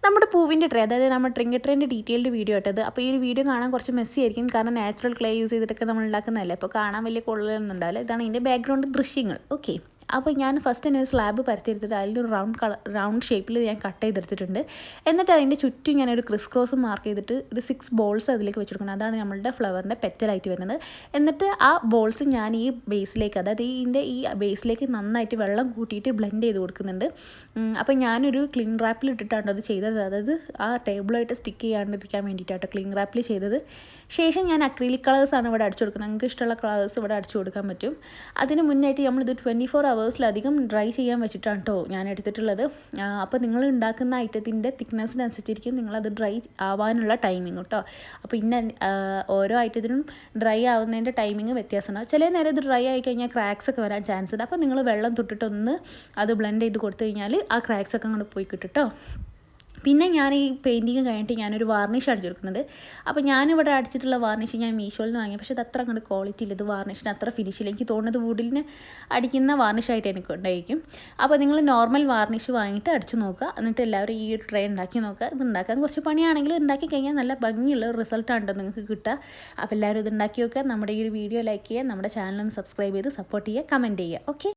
നമ്മുടെ പൂവിൻ്റെ ട്രേ, അതായത് നമ്മുടെ ട്രിങ്ക് ട്രേൻ്റെ ഡീറ്റെയിൽഡ് വീഡിയോ ഇട്ടത്. അപ്പോൾ ഈ ഒരു വീഡിയോ കാണാൻ കുറച്ച് മെസ്സി ആയിരിക്കും, കാരണം നാച്ചുറൽ ക്ലേ യൂസ് ചെയ്തിട്ടൊക്കെ നമ്മൾ ഉണ്ടാക്കുന്നതല്ലേ, അപ്പോൾ കാണാൻ വലിയ കൊള്ളലൊന്നും ഉണ്ടാവില്ല. ഇതാണ് ഇതിൻ്റെ ബാക്ക്ഗ്രൗണ്ട് ദൃശ്യങ്ങൾ. ഓക്കെ, അപ്പോൾ ഞാൻ ഫസ്റ്റ് തന്നെ ഒരു സ്ലാബ് പരത്തിയെടുത്തിട്ട് അതിലൊരു റൗണ്ട് ഷേപ്പിൽ ഞാൻ കട്ട് ചെയ്തെടുത്തിട്ടുണ്ട്. എന്നിട്ട് അതിൻ്റെ ചുറ്റും ഞാനൊരു ക്രിസ് ക്രോസ് മാർക്ക് ചെയ്തിട്ട് ഒരു 6 ബോൾസ് അതിലേക്ക് വെച്ചെടുക്കണം. അതാണ് നമ്മളുടെ ഫ്ലവറിൻ്റെ പെറ്റലായിട്ട് വരുന്നത്. എന്നിട്ട് ആ ബോൾസ് ഞാൻ ഈ ബേസിലേക്ക്, അതായത് ഈ ബേസിലേക്ക് നന്നായിട്ട് വെള്ളം കൂട്ടിയിട്ട് ബ്ലെൻഡ് ചെയ്ത് കൊടുക്കുന്നുണ്ട്. അപ്പോൾ ഞാനൊരു ക്ലിംഗ് റാപ്പിൽ ഇട്ടിട്ടാണ് അത് ചെയ്തത്, അതായത് ആ ടേബിളായിട്ട് സ്റ്റിക്ക് ചെയ്യാണ്ടിരിക്കാൻ വേണ്ടിയിട്ടാണ് ക്ലിംഗ് റാപ്പിൽ ചെയ്തത്. ശേഷം ഞാൻ അക്രിലിക് കളേഴ്സാണ് ഇവിടെ അടിച്ചു കൊടുക്കുന്നത്. നിങ്ങൾക്ക് ഇഷ്ടമുള്ള കളേഴ്സ് ഇവിടെ അടിച്ചു കൊടുക്കാൻ പറ്റും. അതിന് മുന്നായിട്ട് നമ്മളിത് 24 ഹവേഴ്സിലധികം ഡ്രൈ ചെയ്യാൻ വെച്ചിട്ടാണ് കേട്ടോ ഞാൻ എടുത്തിട്ടുള്ളത്. അപ്പോൾ നിങ്ങൾ ഉണ്ടാക്കുന്ന ഐറ്റത്തിൻ്റെ തിക്നെസ്സിനനുസരിച്ചിരിക്കും നിങ്ങളത് ഡ്രൈ ആവാനുള്ള ടൈമിങ് കേട്ടോ. അപ്പോൾ ഓരോ ഐറ്റത്തിനും ഡ്രൈ ആവുന്നതിൻ്റെ ടൈമിങ് വ്യത്യാസമാണ്. ചില നേരം ഇത് ഡ്രൈ ആയി കഴിഞ്ഞാൽ ക്രാക്സ് ഒക്കെ വരാൻ ചാൻസ് ഉണ്ട്. അപ്പോൾ നിങ്ങൾ വെള്ളം തൊട്ടിട്ടൊന്ന് അത് ബ്ലെൻഡ് ചെയ്ത് കൊടുത്തു കഴിഞ്ഞാൽ ആ ക്രാക്സ് ഒക്കെ അങ്ങോട്ട് പോയി കിട്ടും കേട്ടോ. പിന്നെ ഞാൻ ഈ പെയിൻറ്റിങ് കഴിഞ്ഞിട്ട് ഞാനൊരു വാർണിഷ് അടിച്ചെടുക്കുന്നത്. അപ്പോൾ ഞാനിവിടെ അടിച്ചിട്ടുള്ള വാർണിഷ് ഞാൻ മീഷോയിൽ നിന്ന് വാങ്ങി, പക്ഷേ അത് അത്ര അങ്ങോട്ട് ക്വാളിറ്റി ഇല്ല. ഇത് വാർണിഷിന് അത്ര ഫിനിഷില്ല. എനിക്ക് തോന്നുന്നത് വുഡിന് അടിക്കുന്ന വാർണിഷായിട്ട് എനിക്ക് ഉണ്ടായിരിക്കും. അപ്പോൾ നിങ്ങൾ നോർമൽ വാർണിഷ് വാങ്ങിയിട്ട് അടിച്ച് നോക്കുക. എന്നിട്ട് എല്ലാവരും ഈ ഒരു ട്രേ ഉണ്ടാക്കി നോക്കുക. ഇത് ഉണ്ടാക്കാൻ കുറച്ച് പണിയാണെങ്കിലും ഉണ്ടാക്കി കഴിഞ്ഞാൽ നല്ല ഭംഗിയുള്ള റിസൾട്ടാണ് നിങ്ങൾക്ക് കിട്ടുക. അപ്പോൾ എല്ലാവരും ഇത് ഉണ്ടാക്കി നോക്കുക. നമ്മുടെ ഈ ഒരു വീഡിയോ ലൈക്ക് ചെയ്യുക, നമ്മുടെ ചാനലൊന്ന് സബ്സ്ക്രൈബ് ചെയ്ത് സപ്പോർട്ട് ചെയ്യുക, കമൻറ്റ് ചെയ്യുക. ഓക്കെ.